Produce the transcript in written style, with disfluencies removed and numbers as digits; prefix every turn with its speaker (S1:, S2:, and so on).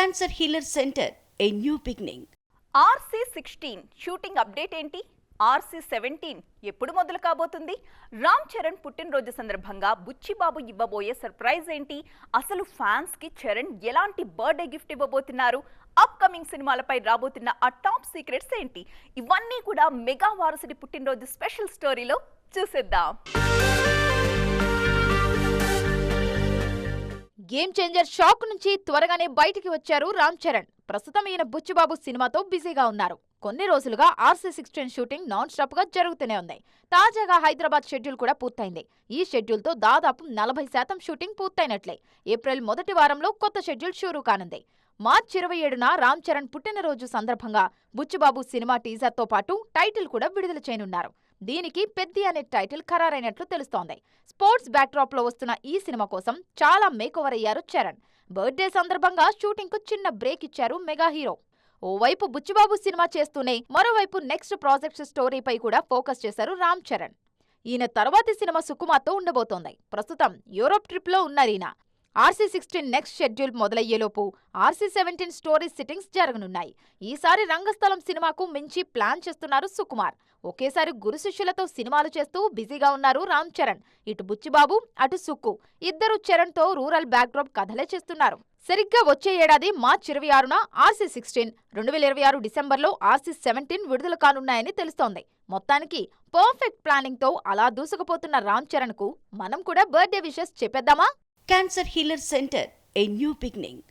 S1: Cancer Healer Center, a new beginning.
S2: RC16 shooting update ఏంటి? RC17 ఎప్పుడు మొదలు కాబోతుంది? రామ్ చరణ్ పుట్టినరోజు సందర్భంగా బుచ్చిబాబు ఇవ్వబోయే సర్ప్రైజ్ ఏంటి? అసలు ఫ్యాన్స్ కి చరణ్ ఎలాంటి బర్త్డే గిఫ్ట్ ఇవ్వబోతున్నారు? అప్కమింగ్ సినిమాలపై రాబోతున్న ఆ టాప్ సీక్రెట్స్ ఏంటి? ఇవన్నీ కూడా మెగా వారసుడి పుట్టినరోజు స్పెషల్ స్టోరీలో చూసేద్దాం.
S3: గేమ్ చేంజర్ షాక్ నుంచి త్వరగానే బయటికి వచ్చారు రామ్ చరణ్. ప్రస్తుతం ఈయన బుచ్చిబాబు సినిమాతో బిజీగా ఉన్నారు. కొన్ని రోజులుగా RC16 షూటింగ్ నాన్ స్టాప్ గా జరుగుతూనే ఉంది. తాజాగా హైదరాబాద్ షెడ్యూల్ కూడా పూర్తయింది. ఈ షెడ్యూల్ తో దాదాపు 40% షూటింగ్ పూర్తయినట్లే. ఏప్రిల్ మొదటి వారంలో కొత్త షెడ్యూల్ షురూ కానుంది. మార్చి 27న రామ్ చరణ్ పుట్టినరోజు సందర్భంగా బుచ్చిబాబు సినిమా టీజర్ తో పాటు టైటిల్ కూడా విడుదల చేయనున్నారు. దీనికి పెద్ది అనే టైటిల్ ఖరారైనట్లు తెలుస్తోంది. స్పోర్ట్స్ బ్యాక్డ్రాప్ లో వస్తున్న ఈ సినిమా కోసం చాలా మేకోవర్ అయ్యారు చరణ్. బర్త్డే సందర్భంగా షూటింగ్ కు చిన్న బ్రేక్ ఇచ్చారు మెగా హీరో. ఓవైపు బుచ్చిబాబు సినిమా చేస్తూనే మరోవైపు నెక్స్ట్ ప్రాజెక్ట్ స్టోరీపై కూడా ఫోకస్ చేశారు రామ్ చరణ్. ఈయన తర్వాతి సినిమా సుకుమార్తో ఉండబోతోంది. ప్రస్తుతం యూరోప్ ట్రిప్ లో ఉన్నారు ఈయన. RC16 నెక్స్ట్ షెడ్యూల్ మొదలయ్యేలోపు RC17 స్టోరీ సిట్టింగ్స్ జరగనున్నాయి. ఈసారి రంగస్థలం సినిమాకు మించి ప్లాన్ చేస్తున్నారు సుకుమార్. ఒకేసారి గురు శిష్యులతో సినిమాలు చేస్తూ బిజీగా ఉన్నారు రామ్ చరణ్. ఇటు బుచ్చిబాబు అటు సుక్కు ఇద్దరు చరణ్ తో రూరల్ బ్యాక్డ్రాప్ కథలే చేస్తున్నారు. సరిగ్గా వచ్చే ఏడాది మార్చి 26న RC16, 2026 డిసెంబర్లో RC17 విడుదల కానున్నాయని తెలుస్తోంది. మొత్తానికి పర్ఫెక్ట్ ప్లానింగ్ తో అలా దూసుకుపోతున్న రామ్ చరణ్ కు మనం కూడా బర్త్డే విషెస్ చెప్పేద్దామా?
S1: Cancer Healer Center, a new beginning.